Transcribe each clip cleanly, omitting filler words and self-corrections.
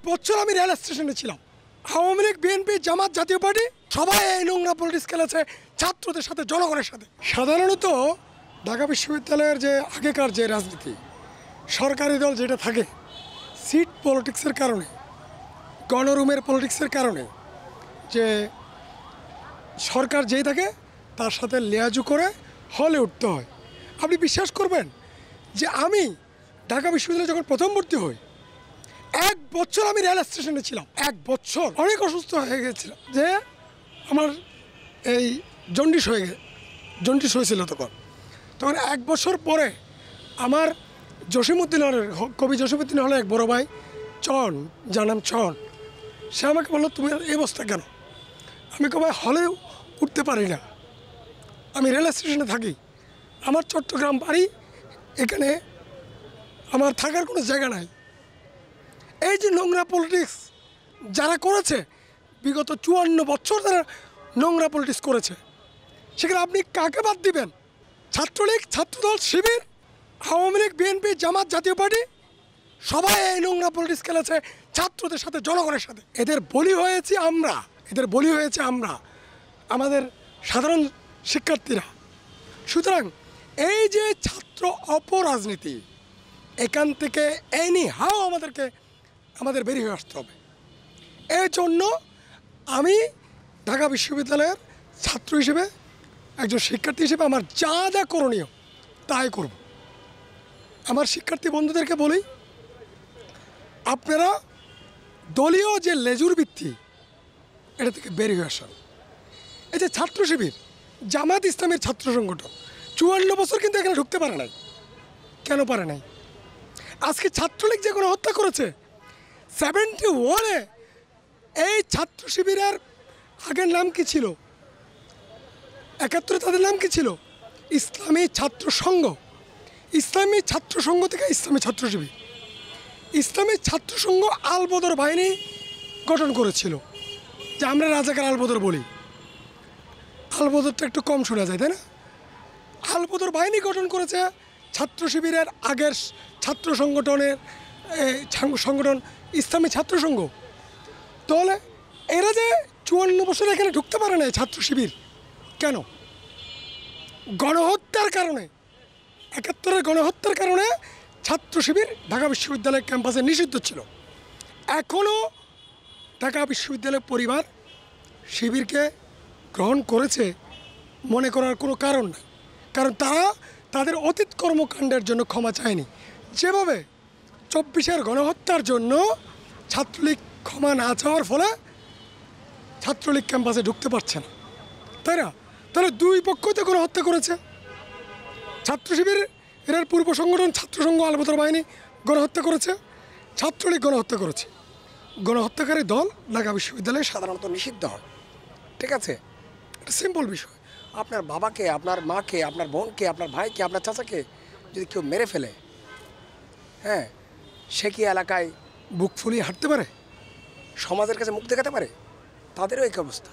বছর আমি রেল স্টেশনে ছিলাম। আওয়ামী লীগ, বিএনপি, জামাত, জাতীয় পার্টি সবাই এই নোংরা পলিটিক্স খেলেছে ছাত্রদের সাথে, জনগণের সাথে। সাধারণত ঢাকা বিশ্ববিদ্যালয়ের যে আগেকার যে রাজনীতি, সরকারি দল যেটা থাকে, সিট পলিটিক্সের কারণে, গণরুমের পলিটিক্সের কারণে, যে সরকার যেই থাকে তার সাথে লেয়াজু করে হলে উঠতে হয়। আপনি বিশ্বাস করবেন যে আমি ঢাকা বিশ্ববিদ্যালয়ে যখন প্রথম ভর্তি হই, 1 বছর আমি রেল স্টেশনে ছিলাম। 1 বছর অনেক অসুস্থ হয়ে গেছিলাম, যে আমার এই জন্ডিস হয়েছিল। তখন 1 বছর পরে আমার জসিমউদ্দিন হলের, কবি জসিমউদ্দিন হলের এক বড় ভাই চন, যার নাম চন, সে আমাকে বললো, তুমি এই অবস্থা কেন? আমি ভাই হলে উঠতে পারি না, আমি রেল স্টেশনে থাকি, আমার চট্টগ্রাম বাড়ি, এখানে আমার থাকার কোনো জায়গা নাই। এই যে নোংরা পলিটিক্স যারা করেছে, বিগত 54 বছর তারা নোংরা পলিটিক্স করেছে, সেখানে আপনি কাকে বাদ দিবেন? ছাত্রলীগ, ছাত্রদল, শিবির, আওয়ামী লীগ, বিএনপি, জামাত, জাতীয় পার্টি সবাই এই নোংরা পলিটিক্স খেলেছে ছাত্রদের সাথে, জনগণের সাথে। এদের বলি হয়েছি আমরা, আমাদের সাধারণ শিক্ষার্থীরা। সুতরাং এই যে ছাত্র অপরাজনীতি, এখান থেকে এনি হাও আমাদের বেরিয়ে আসতে হবে। এই জন্য আমি ঢাকা বিশ্ববিদ্যালয়ের ছাত্র হিসেবে, একজন শিক্ষার্থী হিসেবে আমার যা যা করণীয় তাই করব। আমার শিক্ষার্থী বন্ধুদেরকে বলি, আপনারা দলীয় যে লেজুর ভিত্তি, এটা থেকে বেরিয়ে আসেন। এই যে ছাত্র শিবির, জামাত ইসলামের ছাত্র সংগঠন 54 বছর কিন্তু এখানে ঢুকতে পারে নাই। কেন পারে নাই? আজকে ছাত্রলীগ যে কোনো হত্যা করেছে, 71-এ এই ছাত্র শিবিরের আগের নাম কি ছিল? 71-এ তাদের নাম কি ছিল? ইসলামী ছাত্র সংঘ। ইসলামী ছাত্র সংঘ থেকে ইসলামী ছাত্র শিবির। ইসলামী ছাত্র সংঘ আলবদর বাহিনী গঠন করেছিল, যে আমরা রাজাকার আলবদর বলি। আলবদরটা একটু কম শোনা যায়, তাই না? আলবদর বাহিনী গঠন করেছে ছাত্র শিবিরের আগের ছাত্র সংগঠনের সংগঠন ইসলামী ছাত্র সংঘ। তাহলে এরা যে 54 বছর এখানে ঢুকতে পারে না ছাত্র শিবির, কেন? গণহত্যার কারণে, 71-এর গণহত্যার কারণে ছাত্র শিবির ঢাকা বিশ্ববিদ্যালয়ের ক্যাম্পাসে নিষিদ্ধ ছিল। এখনও ঢাকা বিশ্ববিদ্যালয়ের পরিবার শিবিরকে গ্রহণ করেছে মনে করার কোনো কারণ নাই, কারণ তারা তাদের অতীত কর্মকাণ্ডের জন্য ক্ষমা চায়নি। যেভাবে 24-এর গণহত্যার জন্য ছাত্রলীগ ক্ষমা না চাওয়ার ফলে ছাত্রলীগ ক্যাম্পাসে ঢুকতে পারছে না, তাই না? তাহলে দুই পক্ষতে গণহত্যা করেছে। ছাত্র শিবির এর পূর্ব সংগঠন ছাত্রসংঘ আলবদর বাহিনী গণহত্যা করেছে, ছাত্রলীগ গণহত্যা করেছে। গণহত্যাকারী দল ঢাকা বিশ্ববিদ্যালয়ে সাধারণত নিষিদ্ধ হয়, ঠিক আছে? এটা সিম্পল বিষয়। আপনার বাবাকে, আপনার মাকে, আপনার বোনকে, আপনার ভাইকে, আপনার চাচাকে যদি কেউ মেরে ফেলে, হ্যাঁ, সে কি এলাকায় বুক ফুলিয়ে হাঁটতে পারে? সমাজের কাছে মুখ দেখাতে পারে? তাদেরও এই অবস্থা।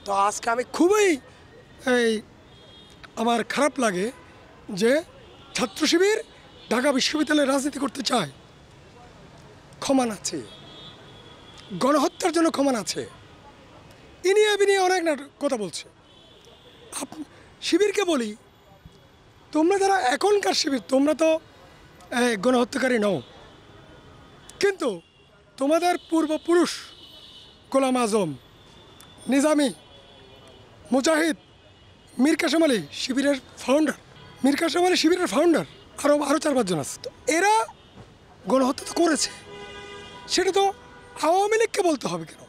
তো আজকে আমি খুবই আমার খারাপ লাগে যে ছাত্র শিবির ঢাকা বিশ্ববিদ্যালয়ে রাজনীতি করতে চায়, ক্ষমা আছে, গণহত্যার জন্য ক্ষমা আছে, ইনিয়ে বিনিয়ে অনেক কথা বলছে। শিবিরকে বলি, তোমরা যারা এখনকার শিবির, তোমরা তো গণহত্যাকারী নও, কিন্তু তোমাদের পূর্বপুরুষ গোলাম আজম, নিজামী, মুজাহিদ, মীর কাসেম আলী শিবিরের ফাউন্ডার, মীর কাসেম আলী শিবিরের ফাউন্ডার, আরও 4-5 জন আছে। তো এরা গণহত্যা তো করেছে, সেটা তো আওয়ামী লীগকে বলতে হবে কেন?